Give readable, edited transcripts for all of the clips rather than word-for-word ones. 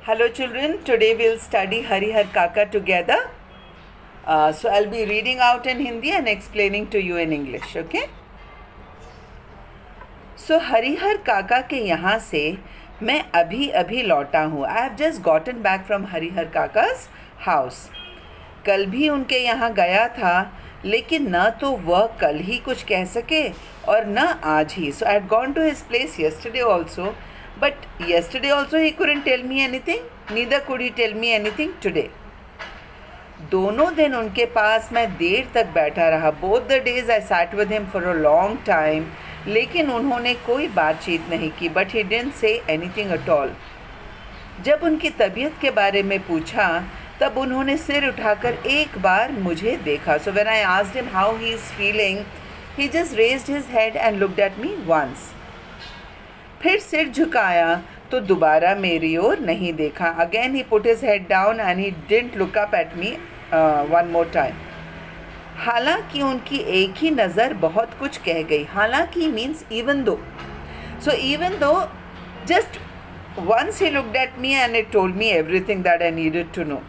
Hello children, today we'll study Harihar Kaka together. So I'll be reading out in Hindi and explaining to you in English, okay? So Harihar काका के यहाँ से मैं अभी अभी लौटा हूँ. I have just gotten back from Harihar काका's house. कल भी उनके यहाँ गया था, लेकिन न तो वह कल ही कुछ कह सके और न आज ही. So I had gone to his place yesterday also, but yesterday also he couldn't tell me anything. Neither could he tell me anything today. दोनों दिन उनके पास मैं देर तक बैठा रहा. Both the days I sat with him for a long time. लेकिन उन्होंने कोई बातचीत नहीं की. But he didn't say anything at all. जब उनकी तबीयत के बारे में पूछा तब उन्होंने सिर उठाकर एक बार मुझे देखा. So when I asked him how he is feeling, he just raised his head and looked at me once. फिर सिर झुकाया तो दोबारा मेरी ओर नहीं देखा. Again he put his head down and he didn't look up at me one more time. हालांकि उनकी एक ही नज़र बहुत कुछ कह गई. हालांकि means even though. So even though just once he looked at me and it told me everything that I needed to know.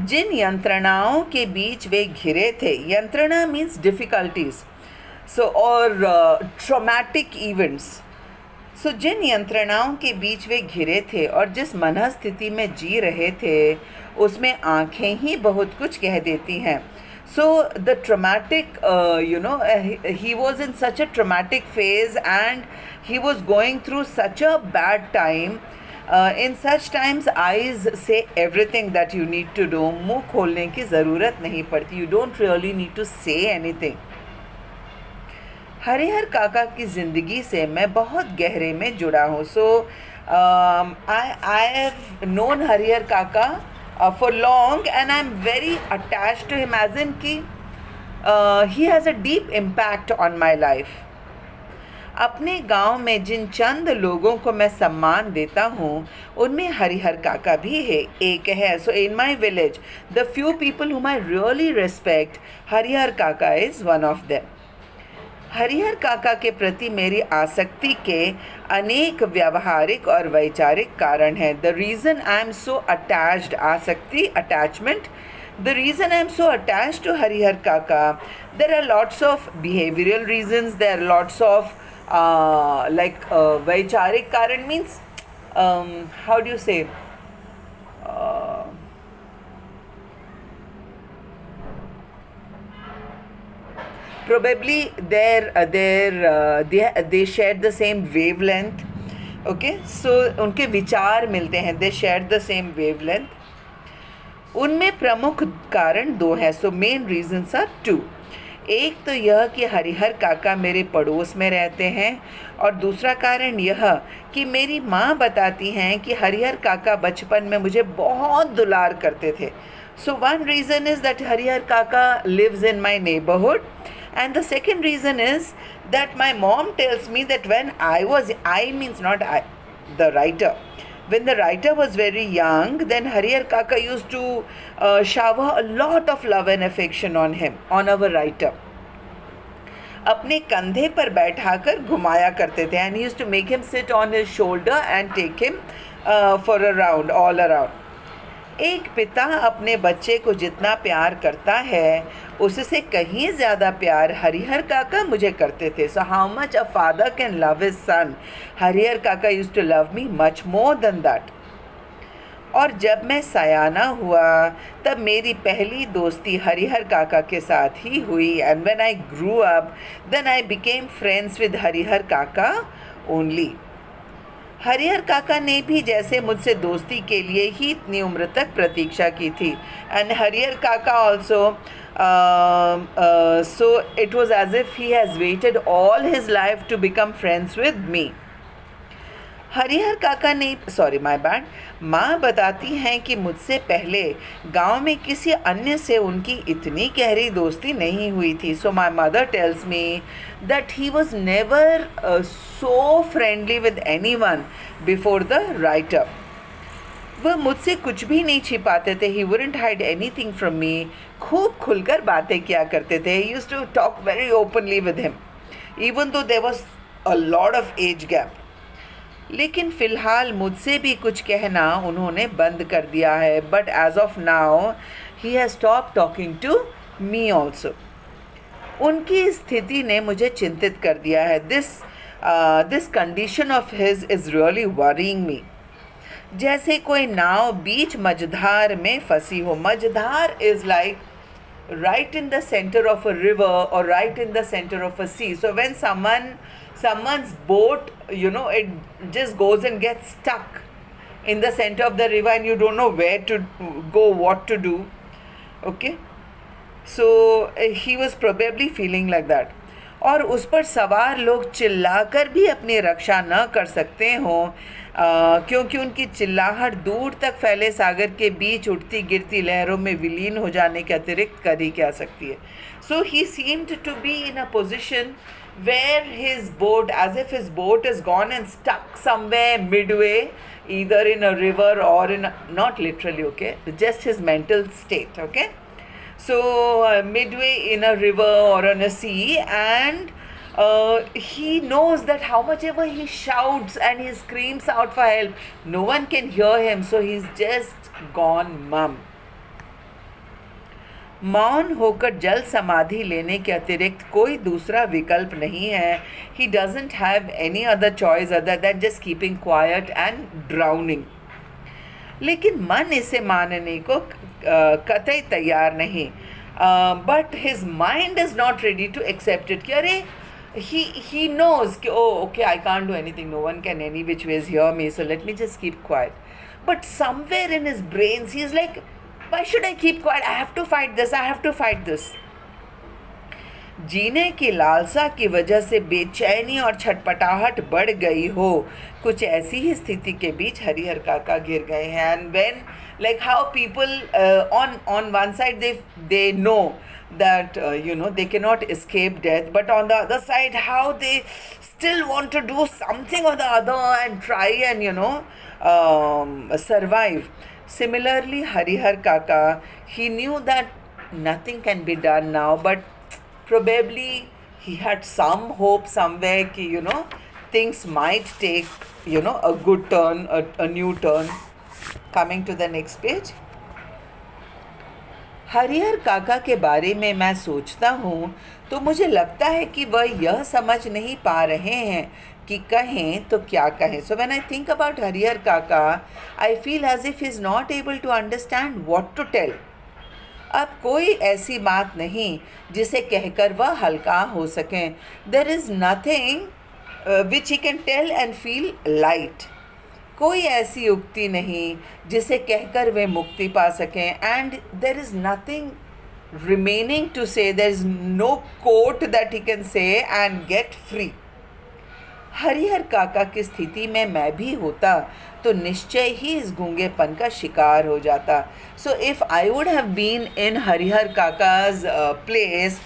जिन यंत्रणाओं के बीच वे घिरे थे. यंत्रणा means difficulties. So or traumatic events. So जिन यंत्रणाओं के बीच वे घिरे थे और जिस मनःस्थिति में जी रहे थे उसमें आँखें ही बहुत कुछ कह देती हैं. So the traumatic, he was in such a traumatic phase and he was going through such a bad time. In such times eyes say everything that you need to do. मुँह खोलने की ज़रूरत नहीं पड़ती. You don't really need to say anything. Harihar काका की ज़िंदगी से मैं बहुत गहरे में जुड़ा हूँ. So I have known Harihar काका for long and I am very attached to him, as in कि he has a deep impact on my life. अपने गांव में जिन चंद लोगों को मैं सम्मान देता हूँ उनमें हरिहर काका भी है, एक है. So in my village, the few people whom I really respect, Harihar काका is one of them. Harihar काका के प्रति मेरी आसक्ति के अनेक व्यावहारिक और वैचारिक कारण हैं. The reason I am so attached, आसक्ति, attachment. The reason I am so attached to Harihar Kaka, there are lots of behavioural reasons, there are lots of वैचारिक कारण means how do you say probably they shared the same wavelength. Okay, so उनके विचार मिलते हैं. they shared the same wavelength. उनमें प्रमुख कारण दो हैं. so main reasons are two. एक तो यह कि हरिहर काका मेरे पड़ोस में रहते हैं और दूसरा कारण यह कि मेरी माँ बताती हैं कि हरिहर काका बचपन में मुझे बहुत दुलार करते थे. so one reason is that Harihar काका lives in my neighborhood. And the second reason is that my mom tells me that when I means not I, the writer. When the writer was very young, then Harihar Kaka used to shower a lot of love and affection on him, on our writer. अपने कंधे पर बैठाकर घुमाया करते थे. And he used to make him sit on his shoulder and take him for a round, all around. एक पिता अपने बच्चे को जितना प्यार करता है उससे कहीं ज़्यादा प्यार हरिहर काका मुझे करते थे. So how much a father can love his son, Harihar Kaka used to love me much more than that. और जब मैं सयाना हुआ तब मेरी पहली दोस्ती हरिहर काका के साथ ही हुई. And when I grew up then I became friends with Harihar Kaka only. Harihar काका ने भी जैसे मुझसे दोस्ती के लिए ही इतनी उम्र तक प्रतीक्षा की थी. एंड हरिहर काका also, so it was as if he has waited all his life to become friends with me. Harihar काका ने, सॉरी माय बैड, माँ बताती हैं कि मुझसे पहले गांव में किसी अन्य से उनकी इतनी गहरी दोस्ती नहीं हुई थी. So my mother tells me that he was never so friendly with anyone before the writer. वह मुझसे कुछ भी नहीं छिपाते थे. He wouldn't hide anything from me. खूब खुलकर बातें किया करते थे. He used to talk very openly with him even though there was a lot of age gap. लेकिन फ़िलहाल मुझसे भी कुछ कहना उन्होंने बंद कर दिया है. But as of now he has stop talking to me also. उनकी स्थिति ने मुझे चिंतित कर दिया है. This condition of his is really worrying me. जैसे कोई नाव बीच मझधार में फंसी हो. मझधार is like right in the center of a river or right in the center of a sea. So when someone's boat, it just goes and gets stuck in the center of the river and you don't know where to go, what to do. Okay, so he was probably feeling like that. और उस पर सवार लोग चिल्लाकर भी अपनी रक्षा न कर सकते हों, क्योंकि उनकी चिल्लाहट दूर तक फैले सागर के बीच उठती गिरती लहरों में विलीन हो जाने के अतिरिक्त कर ही क्या सकती है. So he seemed to be in a position where his boat, as if his boat is gone and stuck somewhere midway, either in a river or not literally, okay, just his mental state, okay. So midway in a river or on a sea, and he knows that how much ever he shouts and he screams out for help, no one can hear him, so he's just gone mum. मौन होकर जल समाधि लेने के अतिरिक्त कोई दूसरा विकल्प नहीं है. He doesn't have any other choice other than just keeping quiet and drowning. लेकिन मन इसे मानने को कतई तैयार नहीं. But his mind is not ready to accept it. कि अरे he knows कि okay, I can't do anything, no one can any which ways hear me, so let me just keep quiet. But somewhere in his brains he is like, why should I keep quiet? I have to fight this, I have to fight this. जीने की लालसा की वजह से बेचैनी और छटपटाहट बढ़ गई हो, कुछ ऐसी ही स्थिति के बीच हरिहर काका घिर गए हैं. And when, like how people on one side they know that they cannot escape death, but on the other side how they still want to do something or the other and try and survive. Similarly, Harihar Kaka, he knew that nothing can be done now, but probably he had some hope somewhere कि things might take a good turn, a new turn. Coming to the next page. Harihar काका के बारे में मैं सोचता हूँ तो मुझे लगता है कि वह यह समझ नहीं पा रहे हैं कि कहें तो क्या कहें. So when I think about Harihar Kaka, I feel as if he is not able to understand what to tell. अब कोई ऐसी बात नहीं जिसे कहकर वह हल्का हो सकें. There is nothing which he can tell and feel light. कोई ऐसी उक्ति नहीं जिसे कहकर वे मुक्ति पा सकें. And there is nothing remaining to say. There is no quote that he can say and get free. Harihar काका की स्थिति में मैं भी होता तो निश्चय ही इस गूंगेपन का शिकार हो जाता. So if I would have been in Harihar Kaka's place,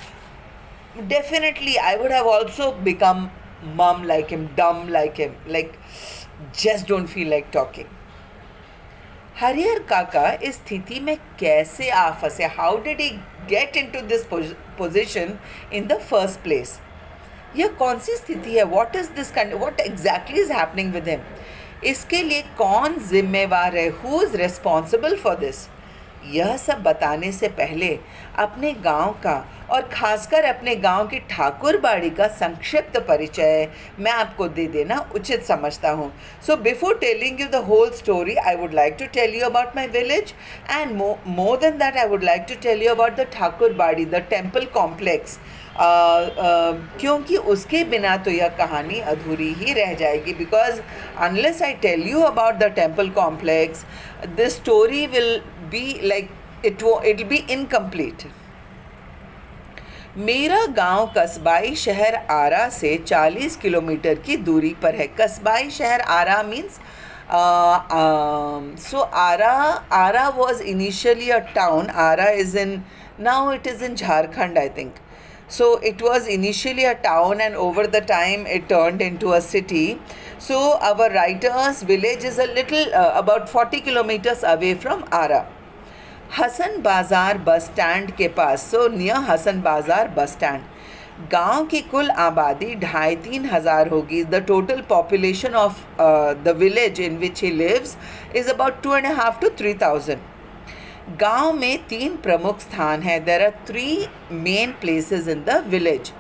definitely I would have also become mum like him, dumb like him, like just don't feel like talking. Harihar काका इस स्थिति में कैसे आ फंसे? How did he get into this position in the first place? यह कौन सी स्थिति है? What is this kind? What exactly is happening with him? इसके लिए कौन जिम्मेवार है? Who is responsible for this? यह सब बताने से पहले अपने गांव का और खासकर अपने गांव की ठाकुर बाड़ी का संक्षिप्त परिचय मैं आपको दे देना उचित समझता हूँ. So before telling you the whole story, I would like to tell you about my village, and more than that I would like to tell you about the Thakurbari, the temple complex, क्योंकि उसके बिना तो यह कहानी अधूरी ही रह जाएगी. Because unless I tell you about the temple complex, this story will be like it will be incomplete. मेरा गांव कस्बाई शहर आरा से 40 किलोमीटर की दूरी पर है. कस्बाई शहर आरा means so Ara was initially a town. Ara is now it is in Jharkhand, I think. So it was initially a town and over the time it turned into a city. So our writer's village is a little about 40 kilometers away from Ara. Hasan Bazar bus stand के पास, so near Hasan Bazar bus stand, गांव की कुल आबादी 2,500-3,000 होगी. The total population of the village in which he lives is about 2.5 to 3,000. गांव में 3 प्रमुख स्थान हैं. There are 3 main places in the village.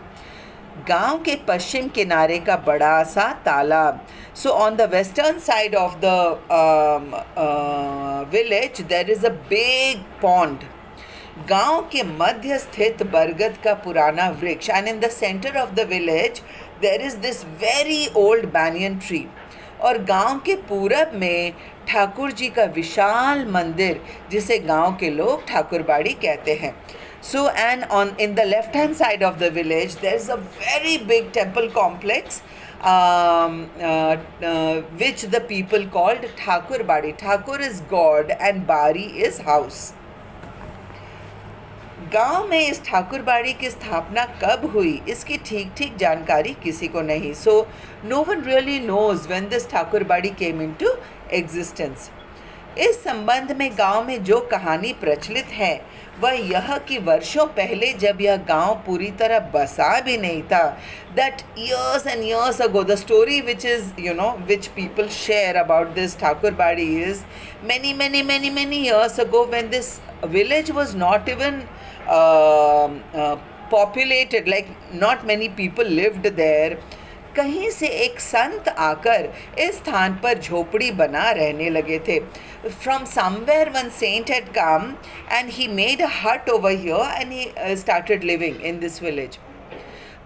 गांव के पश्चिम किनारे का बड़ा सा तालाब. So on the western side of the village there is a big pond. गांव के मध्य स्थित बरगद का पुराना वृक्ष, and in the centre of the village there is this very old banyan tree. और गांव के पूरब में ठाकुर जी का विशाल मंदिर, जिसे गांव के लोग ठाकुरबाड़ी कहते हैं. So, and in the left hand side of the village there's a very big temple complex which the people called Thakur Badi. Thakur is God and Bari is house. गांव में इस ठाकुरबाड़ी की स्थापना कब हुई, इसकी ठीक ठीक जानकारी किसी को नहीं. So no one really knows when this Thakurbari came into existence. इस संबंध में गांव में जो कहानी प्रचलित है वह यह कि वर्षों पहले जब यह गांव पूरी तरह बसा भी नहीं था, that years and years ago, the story which is, which people share about this Thakurbadi is many years ago, when this village was not even populated, like not many people lived there. कहीं से एक संत आकर इस स्थान पर झोपड़ी बना रहने लगे थे. From somewhere one saint had come and he made a hut over here and he started living in this village.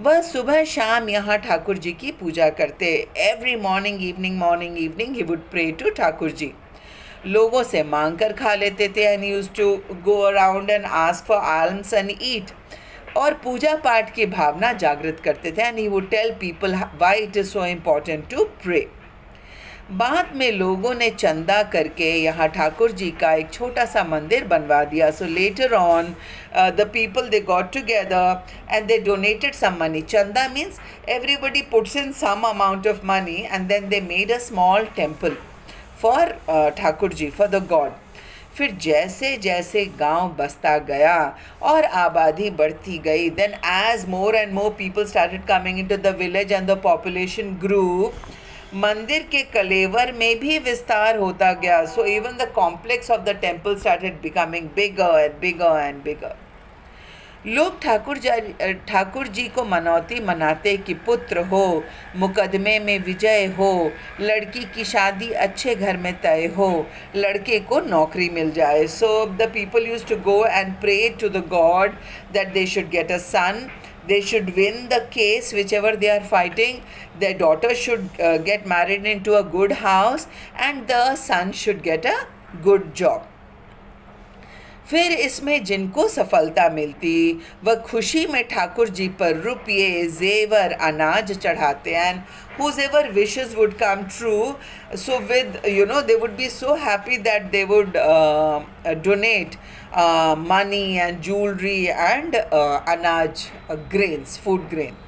वह सुबह शाम यहाँ ठाकुर जी की पूजा करते. Every morning evening he would pray to Thakur ji. लोगों से मांग कर खा लेते थे, and he used to go around and ask for alms and eat. और पूजा पाठ की भावना जागृत करते थे, and he would tell people why it is so important to pray. बाद में लोगों ने चंदा करके यहाँ ठाकुर जी का एक छोटा सा मंदिर बनवा दिया. So later on the people, they got together and they donated some money. Chanda means everybody puts in some amount of money and then they made a small temple for Thakur ji, for the God. फिर जैसे जैसे गांव बसता गया और आबादी बढ़ती गई, then as more and more people started coming into the village and the population grew, मंदिर के कलेवर में भी विस्तार होता गया. So even the complex of the temple started becoming bigger and bigger and bigger. लोग ठाकुर जी को मनौती मनाते कि पुत्र हो, मुकदमे में विजय हो, लड़की की शादी अच्छे घर में तय हो, लड़के को नौकरी मिल जाए. So the people used to go and pray to the God that they should get a son, they should win the case whichever they are fighting, their daughter should get married into a good house and the son should get a good job. फिर इसमें जिनको सफलता मिलती वह खुशी में ठाकुर जी पर रुपये, जेवर, अनाज चढ़ाते. And whosever wishes would come true, so with they would be so happy that they would donate money and jewelry and अनाज, grains, food grain.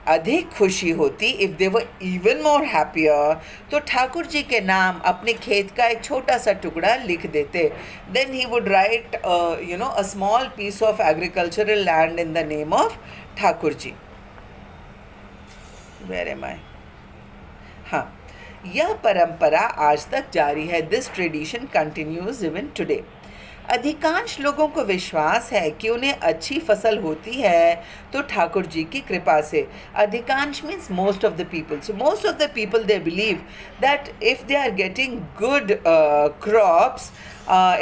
अधिक खुशी होती if they were even more happier, तो ठाकुर जी के नाम अपने खेत का एक छोटा सा टुकड़ा लिख देते. Then he would write a small piece of agricultural land in the name of Thakur ji. Where am I? हाँ, यह परंपरा आज तक जारी है. This tradition continues even today. अधिकांश लोगों को विश्वास है कि उन्हें अच्छी फसल होती है तो ठाकुर जी की कृपा से. अधिकांश means most of the people. So most of the people they believe that if they are getting good crops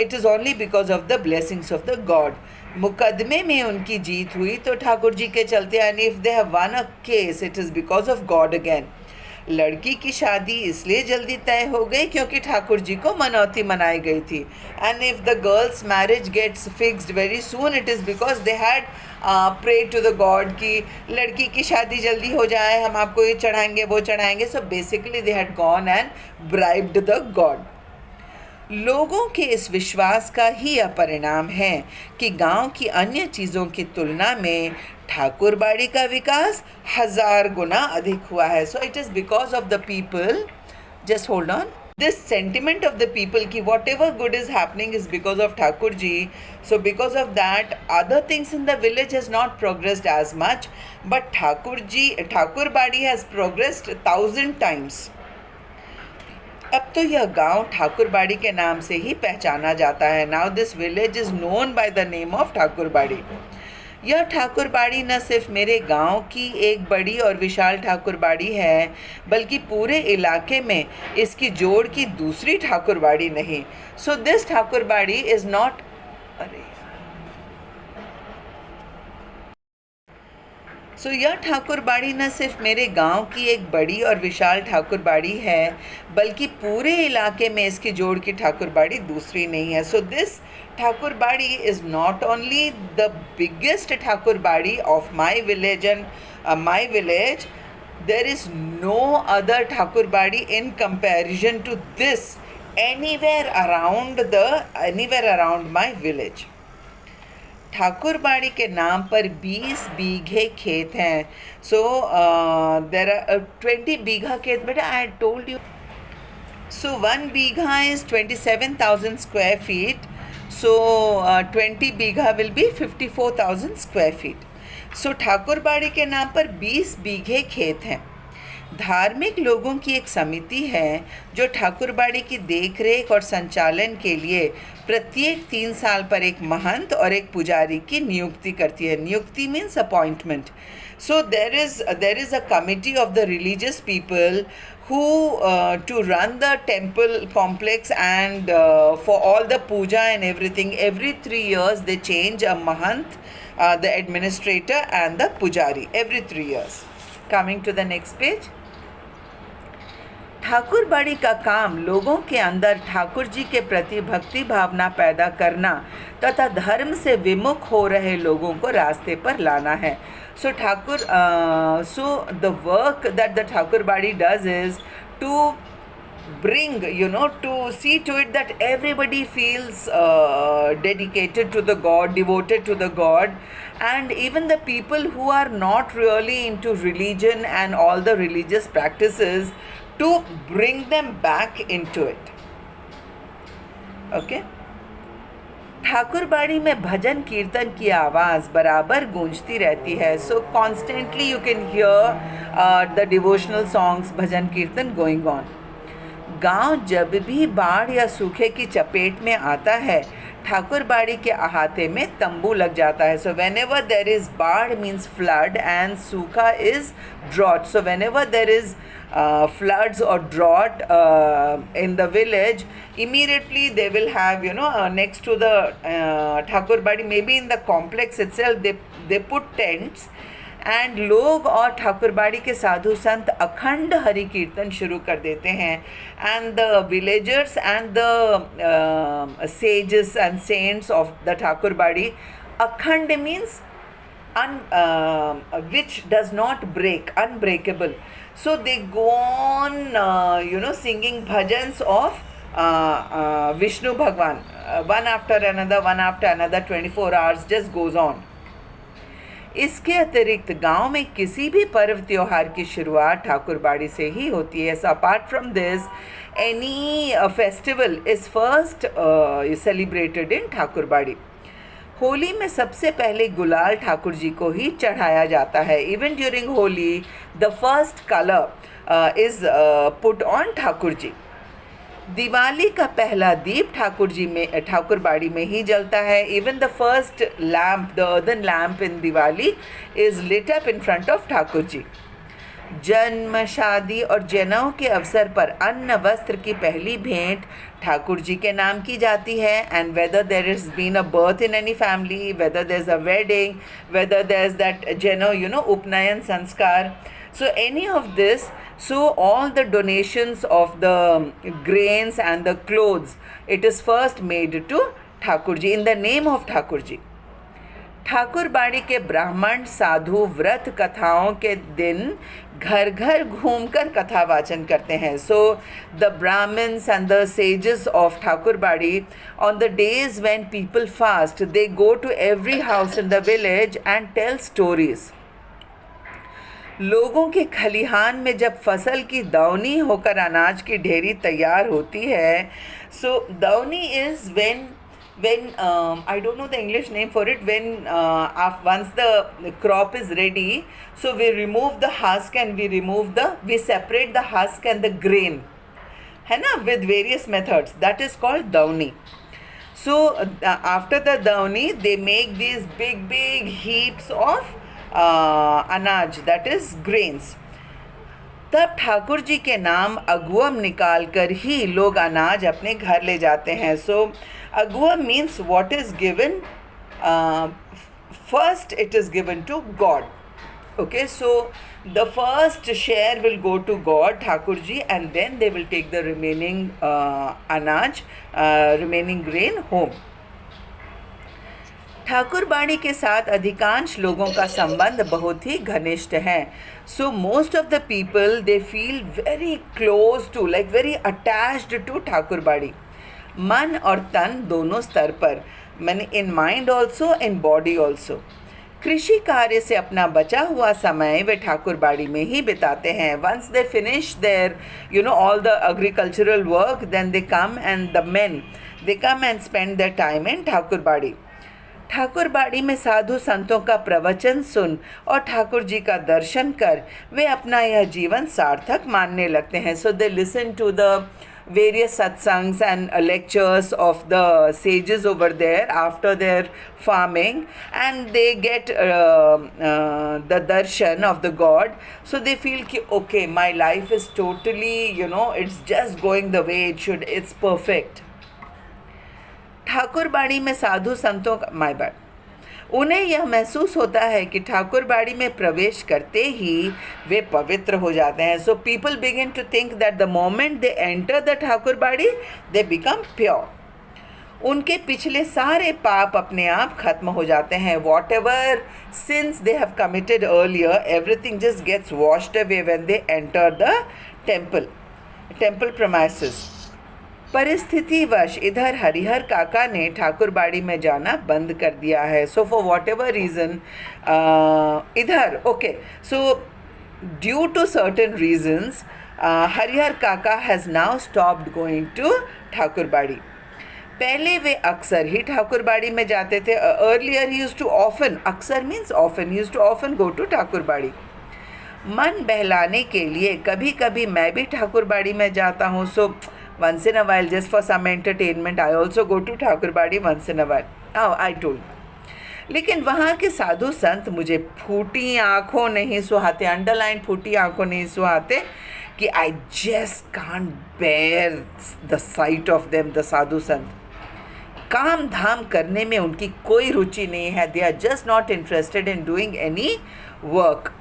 it is only because of the blessings of the god. मुकदमे में उनकी जीत हुई तो ठाकुर जी के चलते, and if they have one a case it is because of God again. लड़की की शादी इसलिए जल्दी तय हो गई क्योंकि ठाकुर जी को मनौती मनाई गई थी. And if the girls marriage gets fixed very soon it is because they had pray to the god कि लड़की की शादी जल्दी हो जाए, हम आपको ये चढ़ाएंगे वो चढ़ाएंगे. So basically they had gone and bribed the god. लोगों के इस विश्वास का ही यह परिणाम है कि गांव की अन्य चीज़ों की तुलना में ठाकुरबाड़ी का विकास 1000 गुना अधिक हुआ है. So it is because of the people. Just hold on. this sentiment of the people ki whatever good is happening is because of Thakur ji. So because of that, other things in the village has not progressed as much, but Thakur Badi has progressed 1,000 times. अब तो यह गांव ठाकुरबाड़ी के नाम से ही पहचाना जाता है. Now this village is known by the name of Thakurbari. यह ठाकुरबाड़ी न सिर्फ मेरे गांव की एक बड़ी और विशाल ठाकुरबाड़ी है, बल्कि पूरे इलाके में इसकी जोड़ की दूसरी ठाकुरबाड़ी नहीं. So this Thakurbari is not so यह ठाकुरबाड़ी न सिर्फ मेरे गांव की एक बड़ी और विशाल ठाकुरबाड़ी है, बल्कि पूरे इलाके में इसकी जोड़ की ठाकुरबाड़ी दूसरी नहीं है. So this Thakurbari is not only the biggest Thakurbari of my village and my village, there is no other Thakurbari in comparison to this anywhere around my village. ठाकुरबाड़ी के नाम पर 20 बीघे खेत हैं. सो देर आर 20 बीघा खेत. बेटा I told you. So 1 bigha is 27,000 square feet. So 20 bigha will be 54,000 square feet. So Thakurbari के नाम पर 20 बीघे खेत हैं. धार्मिक लोगों की एक समिति है जो ठाकुरबाड़ी की देखरेख और संचालन के लिए प्रत्येक 3 साल पर एक महंत और एक पुजारी की नियुक्ति करती है. नियुक्ति means appointment. So there is a committee of the religious people who to run the temple complex and for all the puja and everything. Every 3 years they change a mahant, the administrator and the pujari, every 3 years. Coming to the next page. ठाकुरबाड़ी का काम लोगों के अंदर ठाकुर जी के प्रति भक्ति भावना पैदा करना तथा धर्म से विमुख हो रहे लोगों को रास्ते पर लाना है. So the work that the Thakurbadi does is to bring, to see to it that everybody feels dedicated to the God, devoted to the God, and even the people who are not really into religion and all the religious practices, to bring them back into it. Okay? ठाकुरबाड़ी में भजन कीर्तन की आवाज़ बराबर गूंजती रहती है. So constantly you can hear the devotional songs, bhajan kirtan going on. गांव जब भी बाढ़ या सूखे की चपेट में आता है, ठाकुरबाड़ी के अहाते में तंबू लग जाता है. So whenever there is baadh means flood and sukha is drought. So whenever there is floods or drought in the village, immediately they will have, next to the Thakurbari, maybe in the complex itself, they put tents and लोग और ठाकुरबाड़ी के साधु संत अखंड हरि कीर्तन शुरू कर देते हैं. and the villagers and the sages and saints of the ठाकुरबाड़ी, अखंड means which does not break, unbreakable. So they go on, singing bhajans of Vishnu Bhagwan, one after another, 24 hours just goes on. इसके अतिरिक्त गांव में किसी भी पर्व त्योहार की शुरुआत ठाकुरबाड़ी से ही होती है. So apart from this, any festival is first celebrated in ठाकुरबाड़ी. होली में सबसे पहले गुलाल ठाकुर जी को ही चढ़ाया जाता है. Even during Holi the first colour is put on Thakur ji. Diwali का पहला दीप ठाकुरबाड़ी में ही जलता है. Even the first lamp, the earthen lamp in Diwali is lit up in front of Thakur ji. जन्म, शादी और जनेऊ के अवसर पर अन्न वस्त्र की पहली भेंट ठाकुर जी के नाम की जाती है. And whether there is been a birth in any family, whether there is a wedding, whether there is that janeu, upanayan संस्कार, so any of this, so all the donations of the grains and the clothes, it is first made to Thakur ji in the name of Thakur ji. ठाकुरबाड़ी के ब्राह्मण साधु व्रत कथाओं के दिन घर घर घूमकर कथा वाचन करते हैं. So the Brahmans and the sages of Thakurbari, on the days when people fast, they go to every house in the village and tell stories. लोगों के खलिहान में जब फसल की दवनी होकर अनाज की ढेरी तैयार होती है, सो दवनी is when I don't know the English name for it, when once the crop is ready, so we remove the husk and we separate the husk and the grain, है ना, with various methods. That is called downy. So after the downy they make these big heaps of अनाज, that is grains. तब ठाकुर जी के नाम अगुवम निकाल कर ही लोग अनाज अपने घर ले जाते हैं. सो अगुवम means what is given, first it is given to god. Okay, so the first share will go to God, Thakur ji, and then they will take the remaining anaj, remaining grain home. Thakur बाड़ी के साथ अधिकांश लोगों का संबंध बहुत ही घनिष्ठ है. So most of the people they feel very close to, like very attached to Thakurbari, मन और तन दोनों स्तर पर, मैंने in mind also, in body also. कृषि कार्य से अपना बचा हुआ समय वे ठाकुर बाड़ी में ही बिताते हैं. Once they finish their all the agricultural work, then they come and the men they come and spend their time in Thakurbari. Thakur बाड़ी में साधु संतों का प्रवचन सुन और ठाकुर जी का दर्शन कर वे अपना यह जीवन सार्थक मानने लगते हैं. So they listen to the various satsangs and lectures of the sages over there after their farming, and they get the darshan of the God. So they feel ki, okay, my life is totally, it's just going the way it should, it's perfect. Thakur बाड़ी में साधु संतों का, my bad, उन्हें यह महसूस होता है कि ठाकुर बाड़ी में प्रवेश करते ही वे पवित्र हो जाते हैं. So people begin to think that the moment they enter the Thakurbari they become pure. उनके पिछले सारे पाप अपने आप खत्म हो जाते हैं. Whatever sins they have committed earlier, everything just gets washed away when they enter the temple premises. परिस्थितिवश इधर हरिहर काका ने ठाकुर बाड़ी में जाना बंद कर दिया है. So for whatever reason इधर, okay, so due to certain reasons Harihar Kaka has now stopped going to Thakurbari. पहले वे अक्सर ही ठाकुर बाड़ी में जाते थे. Earlier he used to often, अक्सर means often, he used to often go to Thakurbari. मन बहलाने के लिए कभी कभी मैं भी ठाकुर बाड़ी में जाता हूँ. सो once in a while, just for some entertainment, I also go to Thakur बाड़ी once in a while. I told. लेकिन वहाँ के साधु संत मुझे फूटी आँखों नहीं सुहाते, अंडरलाइन फूटी आँखों नहीं सुहाते, कि I just can't bear the sight of them, the साधु संत. काम धाम करने में उनकी कोई रुचि नहीं है. They are just not interested in doing any work.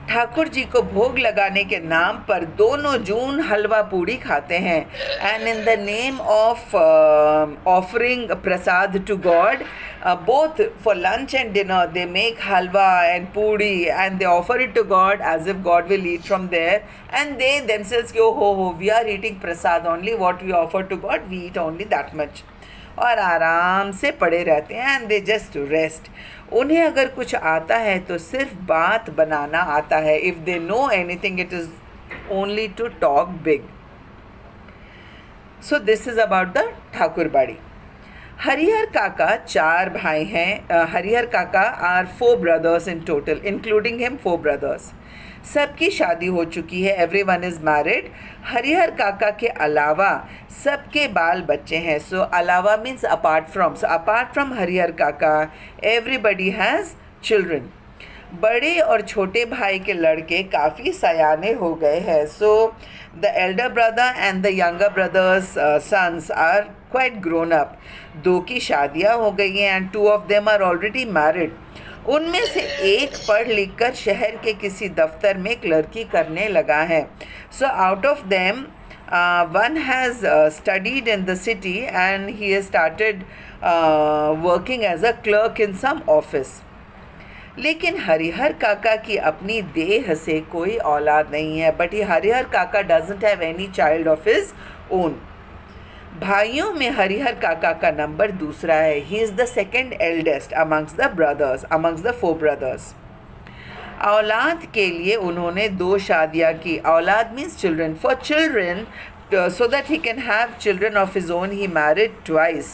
Thakur ji को भोग लगाने के नाम पर दोनों जून हलवा पूड़ी खाते हैं. And in the name of offering prasad to god, both for lunch and dinner they make halwa and puri and they offer it to God as if God will eat from there, and they themselves go, ho, we are eating prasad only, what we offer to God we eat only that much, और आराम से पड़े रहते हैं. And they just rest. उन्हें अगर कुछ आता है तो सिर्फ बात बनाना आता है. If they know anything it is only to talk big. So this is about the Thakurbari. Harihar Kaka 4 भाई हैं. Harihar Kaka are 4 brothers in total, including him 4 brothers. सबकी शादी हो चुकी है. Everyone is married. हरिहर काका के अलावा सबके बाल बच्चे हैं. सो अलावा means apart from. So apart from Harihar काका एवरीबडी हैज़ चिल्ड्रन. बड़े और छोटे भाई के लड़के काफ़ी सयाने हो गए हैं. So the elder brother and the younger brothers sons are quite grown up. 2 की शादियाँ हो गई हैं and 2 of them are already married. उनमें से एक पढ़ लिख कर शहर के किसी दफ्तर में क्लर्की करने लगा है. So out of them one has studied in the city and he has started working as a clerk in some office. लेकिन हरिहर काका की अपनी देह से कोई औलाद नहीं है. बट हरिहर काका doesn't have any child of his own. भाइयों में हरिहर काका का नंबर दूसरा है. He is the second eldest amongst the brothers, amongst the 4 brothers. औलाद के लिए उन्होंने 2 शादियाँ की. औलाद means children. For children, so that he can have children of his own, he married twice.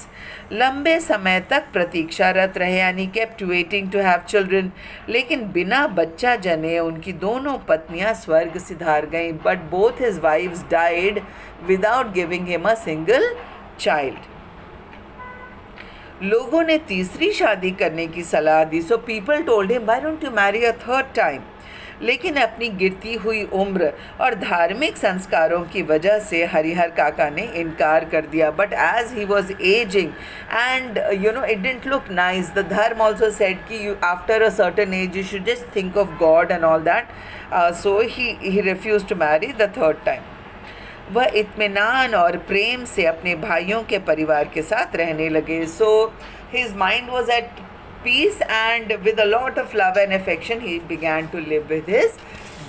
लंबे समय तक प्रतीक्षारत रहे यानी kept waiting to have children. लेकिन बिना बच्चा जने उनकी दोनों पत्नियां स्वर्ग सिधार गईं. But both his wives died without giving him a single child. लोगों ने तीसरी शादी करने की सलाह दी. So people told him, why don't you marry a third time? लेकिन अपनी गिरती हुई उम्र और धार्मिक संस्कारों की वजह से हरिहर काका ने इनकार कर दिया. But as he was ageing and it didn't look nice. The dharm also said कि you after a certain age you should just think of God and all that. So he refused to marry the third time. वह इत्मीनान और प्रेम से अपने भाइयों के परिवार के साथ रहने लगे. So his mind was at peace, and with a lot of love and affection he began to live with his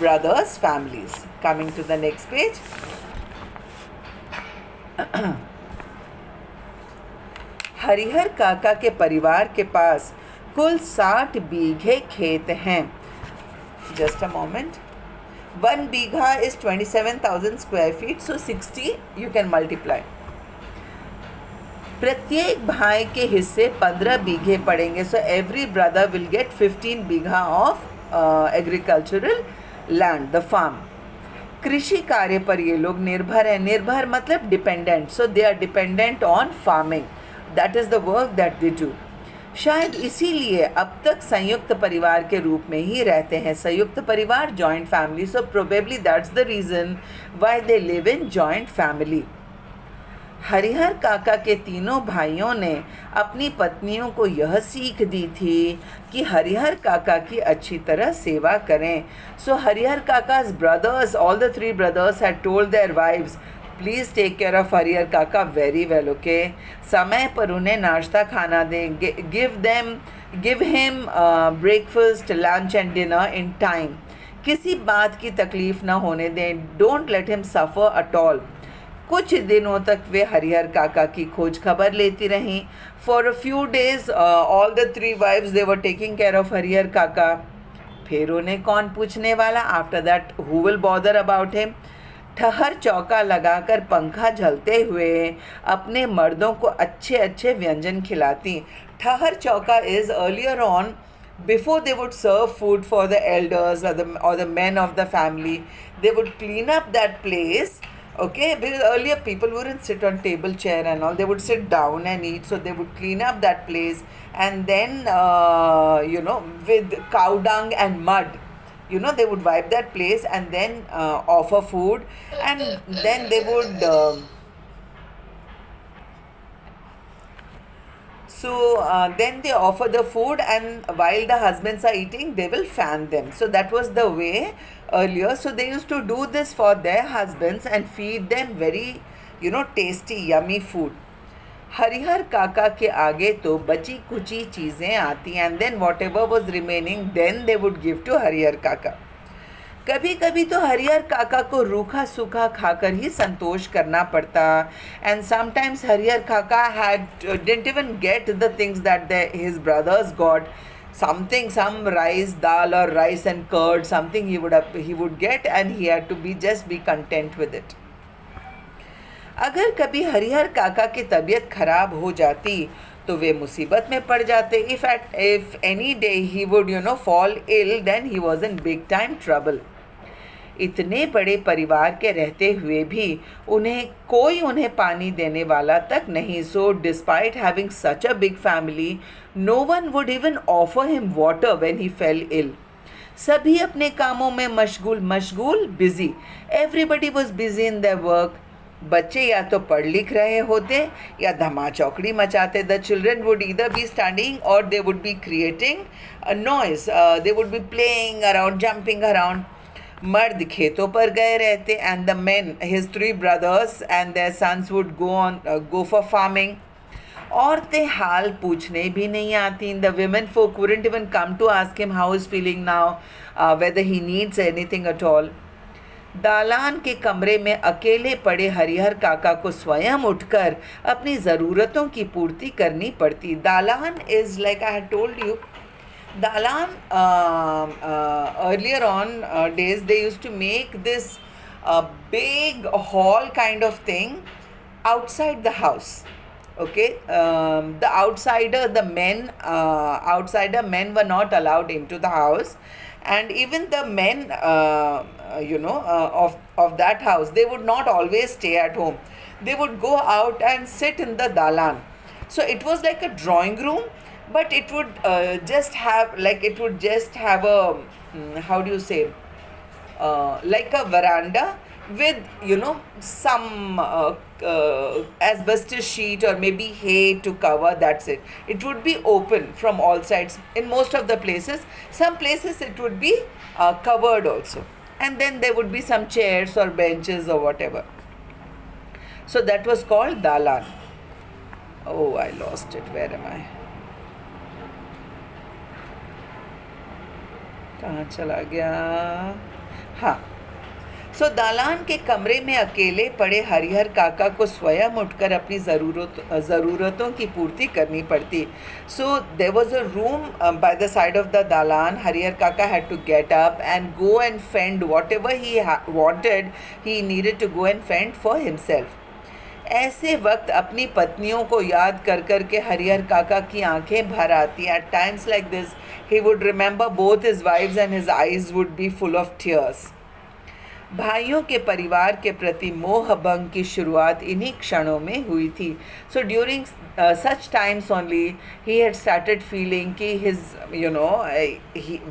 brothers' families. Coming to the next page. Harihar काका के परिवार के पास कुल 60 बीघे खेत हैं. Just a moment. 1 bigha is 27,000 square feet, so 60 you can multiply. प्रत्येक भाई के हिस्से 15 बीघे पड़ेंगे. So every brother will get 15 bigha of agricultural land, the farm. कृषि कार्य पर ये लोग निर्भर हैं. निर्भर मतलब dependent. So they are dependent on farming. That is the work that they do. शायद इसीलिए अब तक संयुक्त परिवार के रूप में ही रहते हैं. संयुक्त परिवार, joint family. So probably that's the reason why they live in joint family. Harihar काका के तीनों भाइयों ने अपनी पत्नियों को यह सीख दी थी कि हरिहर काका की अच्छी तरह सेवा करें. सो Harihar काका's brothers, all the 3 brothers had told their wives, please take care of Harihar काका very well, okay? समय पर उन्हें नाश्ता खाना दें. give him breakfast, lunch and dinner in time. किसी बात की तकलीफ़ ना होने दें. don't let him suffer at all. कुछ दिनों तक वे हरिहर काका की खोज खबर लेती रहीं. For a few days all the 3 wives they were taking care of Harihar Kaka. फिर उन्हें कौन पूछने वाला? After that who will bother about him. ठहर चौका लगाकर पंखा झलते हुए अपने मर्दों को अच्छे अच्छे व्यंजन खिलाती. ठहर चौका is earlier on, before they would serve food for the elders or the men of the family, they would clean up that place. Okay, because earlier people wouldn't sit on table, chair and all. They would sit down and eat. So they would clean up that place, and then with cow dung and mud, they would wipe that place and then offer food, and then they would then they offer the food, and while the husbands are eating, they will fan them. So that was the way earlier. So they used to do this for their husbands and feed them very, tasty, yummy food. Harihar काका के आगे तो बची कुची चीज़ें आती, and then whatever was remaining, then they would give to Harihar काका. कभी कभी तो हरिहर काका को रूखा सूखा खाकर ही संतोष करना पड़ता. एंड समटाइम्स हरिहर काका didn't even get the things that his brothers got. Some rice, dal or rice and curd, something he would get, and he had to just be content with it. अगर कभी हरिहर काका की तबीयत खराब हो जाती तो वे मुसीबत में पड़ जाते. If any day he would fall ill, then he was in big time trouble. इतने बड़े परिवार के रहते हुए भी उन्हें पानी देने वाला तक नहीं. So despite having such a big family, no one would even offer him water when he fell ill. सभी अपने कामों में मशगूल busy. Everybody was busy in their work. बच्चे या तो पढ़ लिख रहे होते या धमा चौकड़ी मचाते. The children would either be studying और they would be creating noise. They would be playing around, jumping around. मर्द खेतों पर गए रहते, and the men, his 3 brothers and their sons would go for farming. औरतें हाल पूछने भी नहीं आती. The women folk wouldn't even come to ask him how he's feeling now, whether he needs anything at all. दालान के कमरे में अकेले पड़े हरिहर काका को स्वयं उठकर अपनी ज़रूरतों की पूर्ति करनी पड़ती. दालान is, like I had told you, Dalan, earlier on days, they used to make this big hall kind of thing outside the house. Okay, the outsider men were not allowed into the house, and even the men, of that house, they would not always stay at home. They would go out and sit in the dalan. So it was like a drawing room, but it would just have a, how do you say, like a veranda with, some asbestos sheet or maybe hay to cover. That's it. It would be open from all sides in most of the places. Some places it would be covered also, and then there would be some chairs or benches or whatever. So that was called dalan. Oh, I lost it. Where am I? कहाँ चला गया? हाँ. सो दालान के कमरे में अकेले पड़े हरिहर काका को स्वयं उठकर अपनी ज़रूरतों की पूर्ति करनी पड़ती. So there was a room by the side of the dalan. Harihar Kaka had to get up and go and fend whatever he wanted. He needed to go and fend for himself. ऐसे वक्त अपनी पत्नियों को याद कर कर के हरिहर काका की आंखें भर आती. At times like this he would remember both his wives and his eyes would be full of tears. भाइयों के परिवार के प्रति मोह भंग की शुरुआत इन्हीं क्षणों में हुई थी. So during such times only he had started feeling कि his,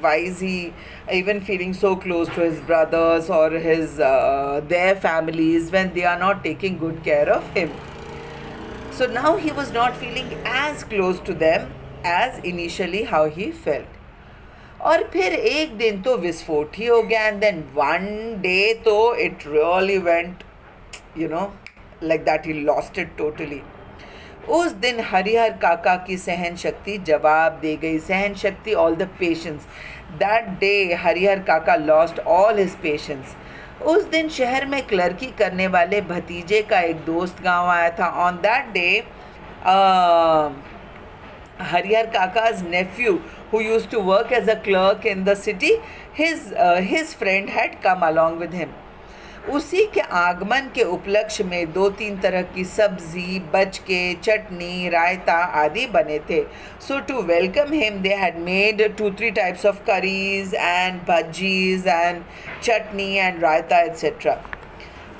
why is he even feeling so close to his brothers or his their families when they are not taking good care of him. So now he was not feeling as close to them as initially how he felt. और फिर एक दिन तो विस्फोट ही हो गया. And then one day तो it really went, like that he lost it totally. उस दिन हरिहर काका की सहन शक्ति जवाब दे गई. सहन शक्ति, all the patience. That day Harihar काका लॉस्ट ऑल हिज पेशेंस. उस दिन शहर में क्लर्की करने वाले भतीजे का एक दोस्त गांव आया था. On that day Harihar Kaka's nephew, who used to work as a clerk in the city, his friend had come along with him. उसी के आगमन के उपलक्ष्य में 2-3 तरह की सब्जी, बचके, चटनी, रायता आदि बने थे. So to welcome him, they had made 2-3 types of curries and bhajis and chutney and raita, etc.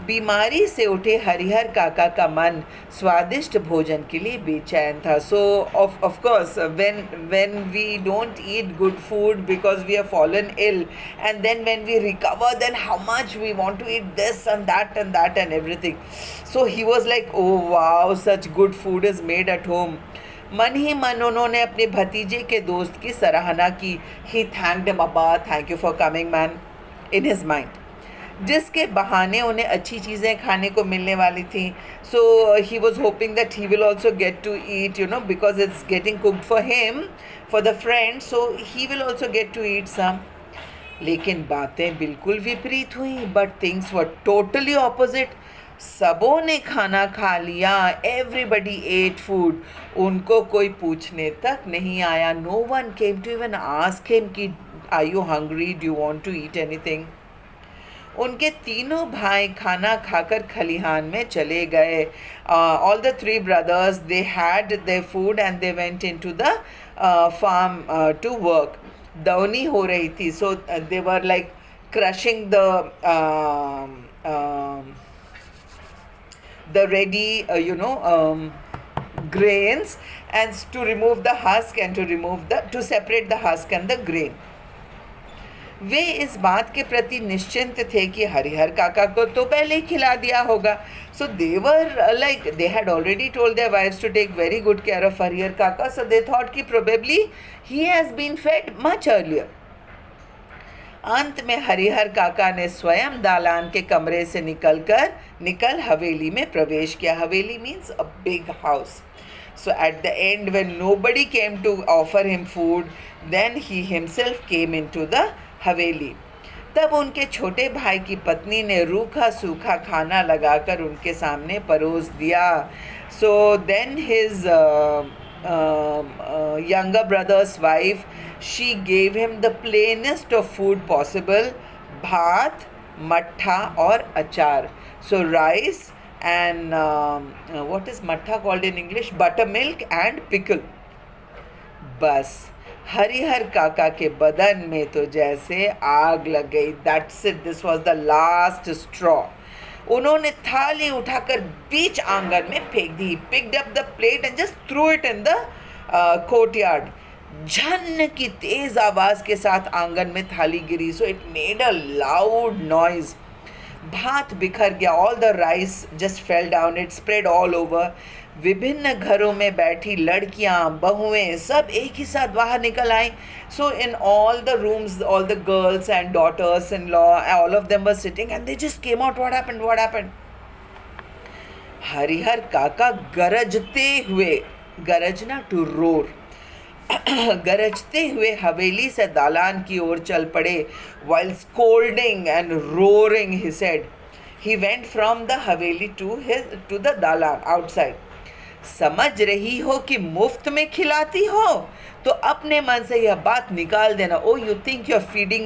बीमारी से उठे हरिहर काका का मन स्वादिष्ट भोजन के लिए बेचैन था. सो of course when we don't eat good food because we have fallen ill, and then when we recover, then how much we want to eat this and that and everything. So he was like, oh wow, such good food is made at home. मन ही मन उन्होंने अपने भतीजे के दोस्त की सराहना की. He thanked him, Abba, thank you for coming, man, in his mind. जिसके बहाने उन्हें अच्छी चीज़ें खाने को मिलने वाली थी. So he was hoping that he will also get to eat, because it's getting cooked for him, for the friend, so he will also get to eat some. लेकिन बातें बिल्कुल विपरीत हुई. But things were totally opposite. सबों ने खाना खा लिया. Everybody ate food. उनको कोई पूछने तक नहीं आया. No one came to even ask him कि are you hungry, do you want to eat anything. उनके तीनों भाई खाना खाकर खलिहान में चले गए. All the 3 brothers, they had their food and they went into the farm to work. दवनी हो रही थी. So they were like crushing the ready grains, and to remove the husk and to separate the husk and the grain. वे इस बात के प्रति निश्चिंत थे कि हरिहर काका को तो पहले ही खिला दिया होगा. So they were like, they had already told their wives to take very good care of Harihar Kaka. So they thought कि probably he has been fed much earlier. अंत में हरिहर काका ने स्वयं दालान के कमरे से निकल हवेली में प्रवेश किया. हवेली means a big house. So at the end, when nobody came to offer him food, then he himself came into the हवेली. तब उनके छोटे भाई की पत्नी ने रूखा सूखा खाना लगाकर उनके सामने परोस दिया. So then his younger brother's wife, She gave him the plainest of food possible, bhat, mattha और achar. So rice and what is mattha called in English? Buttermilk and pickle. बस हरिहर काका के बदन में तो जैसे आग लग गई. That's it. This was the last straw. उन्होंने थाली उठाकर बीच आंगन में फेंक दी. Picked up the plate and just threw it in the courtyard. झन की तेज आवाज के साथ आंगन में थाली गिरी. So it made a loud noise. भात बिखर गया. All the rice just fell down. It spread all over. विभिन्न घरों में बैठी लड़कियां, बहुएं सब एक ही साथ बाहर निकल आई. So in all the rooms all the girls and daughters in law, all of them were sitting and they just came out. What happened, what happened? Harihar Kaka गरजते हुए, गरजना टू रोर, गरजते हुए हवेली से दालान की ओर चल पड़े. while scolding and roaring, he said. He went from the Haveli to the दालान outside. समझ रही हो कि मुफ्त में खिलाती हो तो अपने मन से यह बात निकाल देना. Oh, you think you're feeding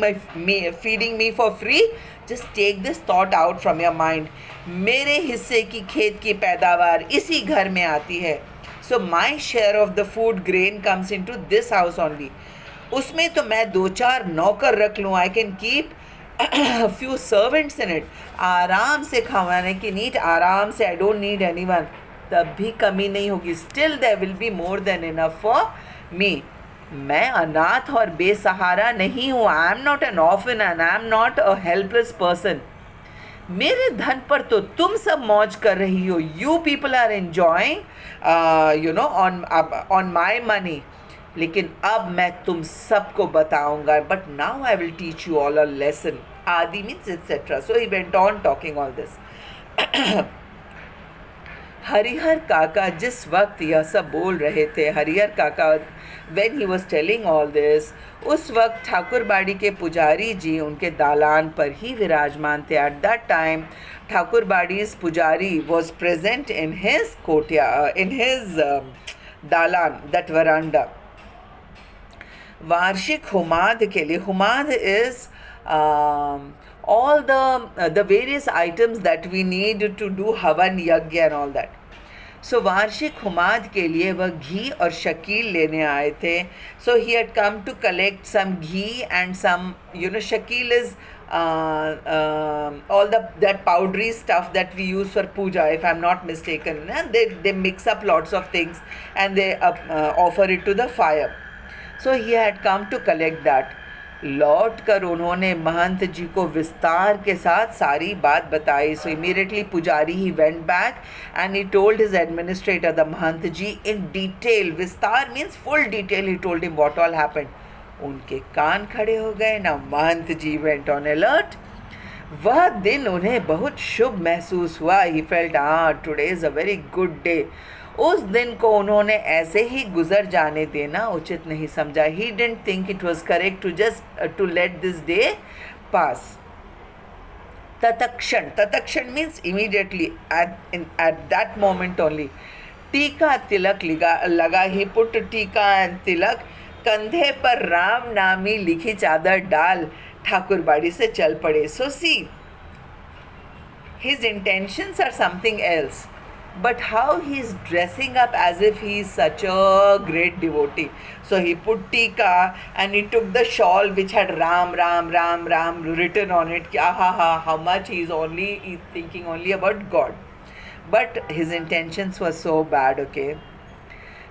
me for free? Just take this thought out from your mind. मेरे हिस्से की खेत की पैदावार इसी घर में आती है. So my share of the food grain comes into this house only. उसमें तो मैं 2-4 नौकर रख लूँ. I can keep a few servants in it. आराम से खाने की नीड, आराम से. I don't need anyone. तब भी कमी नहीं होगी. Still there will be more than enough for me. मैं अनाथ और बेसहारा नहीं हूँ. I am not an orphan and I am not a helpless person. मेरे धन पर तो तुम सब मौज कर रही हो. You people are enjoying on my money. लेकिन अब मैं तुम सबको बताऊंगा. But now I will teach you all a lesson. आदि means etc. So he went on talking all this. Harihar काका जिस वक्त यह सब बोल रहे थे, हरिहर काका when he was telling all this, उस वक्त ठाकुरबाड़ी के पुजारी जी उनके दालान पर ही विराजमान थे. At that time, ठाकुरबाड़ी's पुजारी was present in his courtyard, in his दालान, that veranda. वार्षिक हुमाद के लिए, हुमाद is all the various items that we need to do havan yagya and all that. So वार्षिक हुमाद के लिए वह घी और शकील लेने आए थे. So he had come to collect some ghee and some, shakil is all that powdery stuff that we use for puja, if I'm not mistaken. And they mix up lots of things and they offer it to the fire. So he had come to collect that. लौट कर उन्होंने महंत जी को विस्तार के साथ सारी बात बताई. So immediately पुजारी he went back and he told his administrator, the Mahant ji, in detail. विस्तार means full detail. He told him what all happened. उनके कान खड़े हो गए. Now Mahant ji went on alert. वह दिन उन्हें बहुत शुभ महसूस हुआ. He felt, today is a very good day. उस दिन को उन्होंने ऐसे ही गुजर जाने देना उचित नहीं समझा. He didn't think it was correct to let this day pass. तत्क्षण means immediately, at that moment only. टीका तिलक लगा. He put टीका and तिलक. कंधे पर राम नामी लिखी चादर डाल ठाकुरबाड़ी से चल पड़े. So see, his intentions are something else. But how he is dressing up as if he is such a great devotee. So he put tika and he took the shawl which had Ram, Ram, Ram, Ram written on it. How much he is thinking only about God. But his intentions were so bad, okay.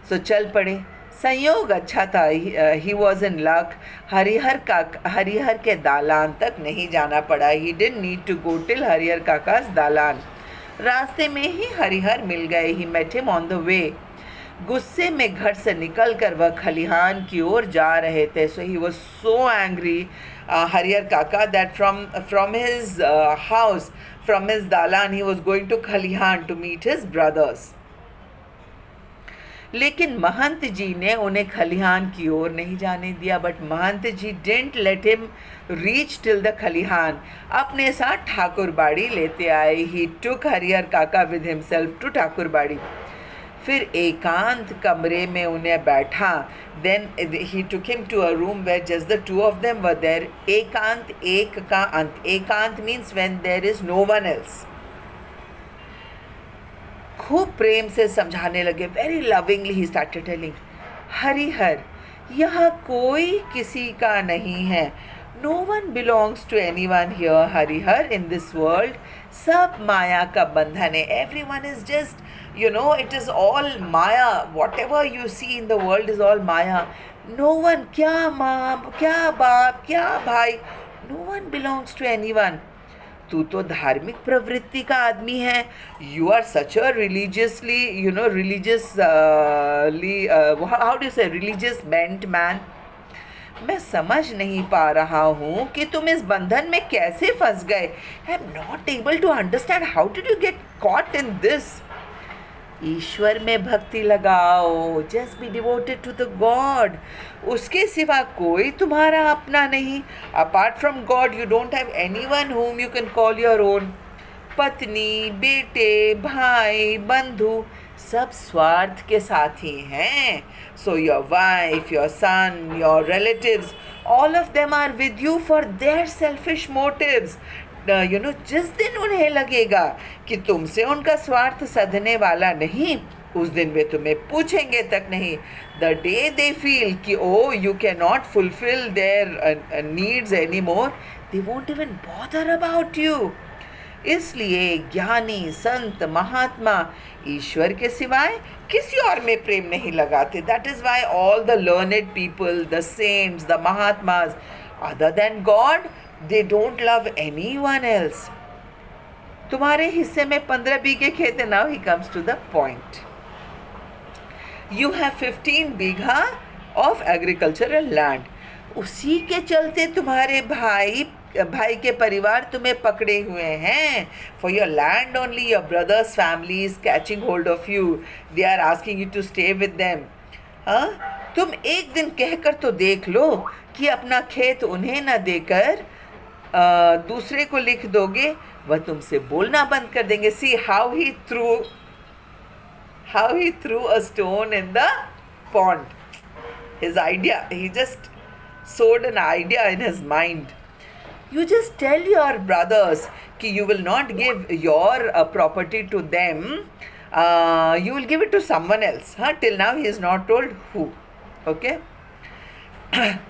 So चल पड़े. संयोग अच्छा था. He was in luck. Harihar के दालान तक नहीं जाना पड़ा. He didn't need to go till Harihar काका's दालान. रास्ते में ही हरिहर मिल गए. He met him on the way. गुस्से में घर से निकलकर वह खलिहान की ओर जा रहे थे. So he was so angry, Harihar काका, that from his house, from his dalan, he was going to खलिहान to meet his brothers. लेकिन महंत जी ने उन्हें खलिहान की ओर नहीं जाने दिया. But Mahant ji didn't let him reach till the खलिहान. अपने साथ ठाकुरबाड़ी लेते आए. He took हरिहर काका with himself to ठाकुरबाड़ी. फिर एकांत कमरे में उन्हें बैठा. Then he took him to a room where just the two of them were there. एकांत, एक का अंत. एकांत means when there is no one else. खूब प्रेम से समझाने लगे. Very lovingly he started telling, Harihar, यहाँ कोई किसी का नहीं है. No one belongs to anyone here, Harihar, in this world. सब माया का बंधन है. Everyone is just, it is all Maya. Whatever you see in the world is all Maya. No one, क्या माँ, क्या बाप, क्या भाई, no one belongs to anyone. तू तो धार्मिक प्रवृत्ति का आदमी है. You are such a religiously, how do you say, religious bent man. मैं समझ नहीं पा रहा हूँ कि तुम इस बंधन में कैसे फंस गए. I am not able to understand how did you get caught in this. ईश्वर में भक्ति लगाओ. Just be devoted to the God. उसके सिवा कोई तुम्हारा अपना नहीं. Apart from God, you don't have anyone whom you can call your own. पत्नी, बेटे, भाई, बंधु सब स्वार्थ के साथी हैं. So your wife, your son, your relatives, all of them are with you for their selfish motives. जिस दिन उन्हें लगेगा कि तुमसे उनका स्वार्थ सधने वाला नहीं, उस दिन वे तुम्हें पूछेंगे तक नहीं. The day they feel कि you cannot fulfill their needs anymore, they won't even bother about you. इसलिए ज्ञानी, संत, महात्मा ईश्वर के सिवाय किसी और में प्रेम नहीं लगाते. That is why all the learned people, the saints, the Mahatmas, other than God, they don't love anyone else. तुम्हारे हिस्से में 15 बीघे खेत है. Now he comes to the point. You have 15 bigha of agricultural land. उसी के चलते तुम्हारे भाई के परिवार तुम्हें पकड़े हुए हैं. For your land only, your brother's family is catching hold of you. They are asking you to stay with them. तुम एक दिन कहकर तो देख लो कि अपना खेत उन्हें न देकर दूसरे को लिख दोगे, वह तुमसे बोलना बंद कर देंगे. See how he threw a stone in the pond. His idea, he just sowed an idea in his mind. You just tell your brothers कि you will not give your property to them. You will give it to someone else. Till now he is not told who. Okay.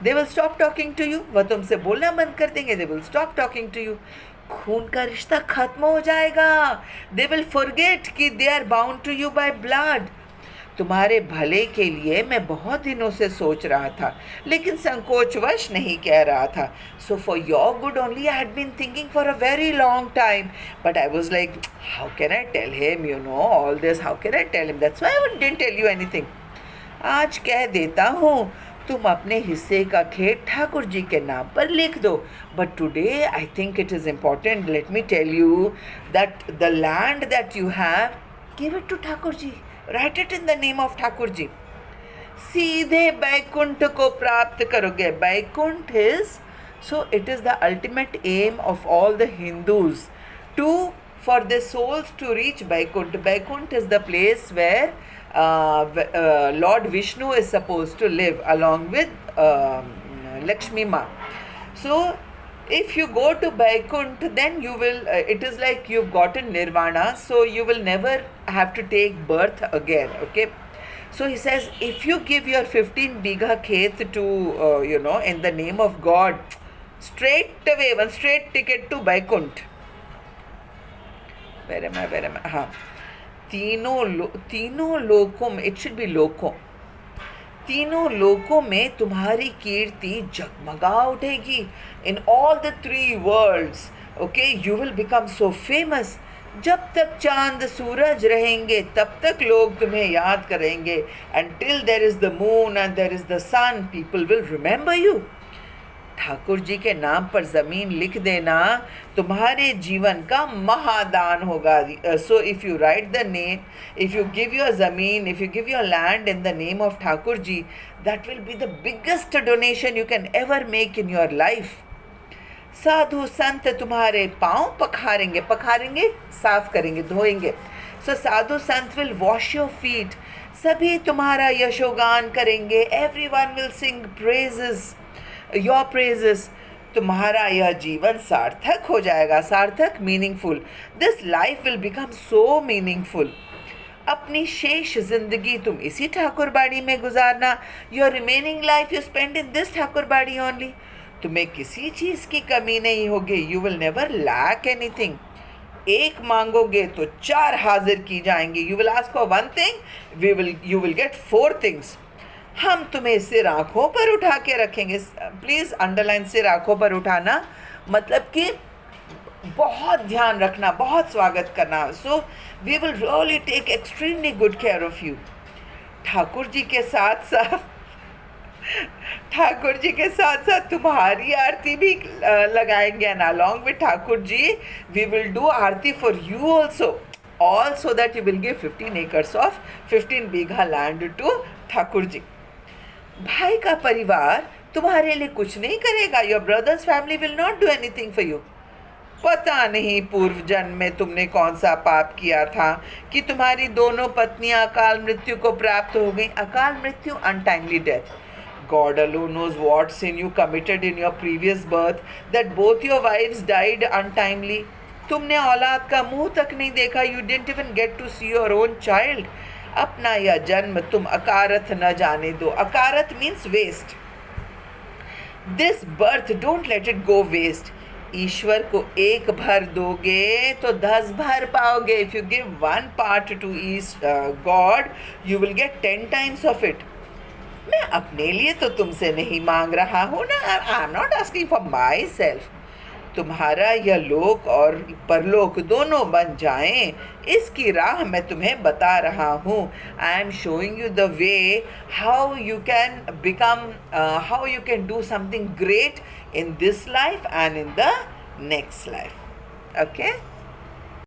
They will stop talking to you. वह तुमसे बोलना बंद कर देंगे. They will stop talking to you. खून का रिश्ता खत्म हो जाएगा. They will forget कि they are bound to you by blood. तुम्हारे भले के लिए मैं बहुत दिनों से सोच रहा था, लेकिन संकोचवश नहीं कह रहा था. So for your good only I had been thinking for a very long time. But I was like, how can I tell him, all this, how can I tell him? That's why I didn't tell you anything. आज कह देता हूँ, तुम अपने हिस्से का खेत ठाकुर जी के नाम पर लिख दो. But today I think it is important. Let me tell you that the land that you have, give it to Thakur ji. Write it in the name of Thakur ji. सीधे बैकुंठ को प्राप्त करोगे. Baikunth is, so it is the ultimate aim of all the Hindus for the souls to reach Vaikunt. Vaikunt is the place where Lord Vishnu is supposed to live along with Lakshmi Ma. So if you go to Vaikunt, then you will, it is like you've gotten nirvana, so you will never have to take birth again. Okay. So he says, if you give your 15 bigha khet to, in the name of God, straight away, one straight ticket to Vaikunt. Where am I? हाँ, तीनों लोकों में, it should be लोकों, तीनों लोकों में तुम्हारी कीर्ति जगमगा उठेगी. In all the 3 worlds, okay, you will become so famous. जब तक चांद सूरज रहेंगे तब तक लोग तुम्हें याद करेंगे. Until there is the moon and there is the sun, people will remember you. Thakur ji के नाम पर ज़मीन लिख देना तुम्हारे जीवन का महादान होगा. So if you write the name, if you give your ज़मीन, if you give your land in the name of Thakur ji, that will be the biggest donation you can ever make in your life. साधु संत तुम्हारे पाँव पखारेंगे, साफ करेंगे, धोएंगे. सो साधु संत will wash your feet, सभी तुम्हारा यशोगान करेंगे, everyone will sing praises, your praises. तुम्हारा यह जीवन सार्थक हो जाएगा, सार्थक meaningful, this life will become so meaningful. अपनी शेष जिंदगी तुम इसी ठाकुरबाड़ी में गुजारना, your remaining life you spend in this Thakurbari only. तुम्हें किसी चीज़ की कमी नहीं होगी, you will never lack anything. एक मांगोगे तो 4 हाजिर की जाएंगी। You will ask for 1 thing, you will get 4 things. हम तुम्हें सिर आँखों पर उठा के रखेंगे। प्लीज़ अंडरलाइन, सिर आँखों पर उठाना मतलब कि बहुत ध्यान रखना, बहुत स्वागत करना। So we will really take extremely good care of you. Thakur ji के साथ साथ तुम्हारी आरती भी लगाएंगे, and along with Thakur ji we will do aarti for you also that you will give 15 acres of 15 bigha land to Thakur ji. भाई का परिवार तुम्हारे लिए कुछ नहीं करेगा, your brother's family will not do anything for you. पता नहीं पूर्व जन्म में तुमने कौन सा पाप किया था कि तुम्हारी दोनों पत्नियां अकाल मृत्यु को प्राप्त हो गई। अकाल मृत्यु, untimely death. God alone knows what sin you committed in your previous birth that both your wives died untimely. तुमने औलाद का मुंह तक नहीं देखा, you didn't even get to see your own child. अपना यह जन्म तुम अकारथ न जाने दो। अकारथ means waste. This birth don't let it go waste. ईश्वर को एक भर दोगे तो 10 भर पाओगे। If you give 1 part to God, you will get 10 times of it. मैं अपने लिए तो तुमसे नहीं मांग रहा हूँ ना, I am not asking for my self. तुम्हारा यह लोक और परलोक दोनों बन जाएं, इसकी राह मैं तुम्हें बता रहा हूँ। I am showing you the way how you can become, how you can do something great in this life and in the next life. Okay?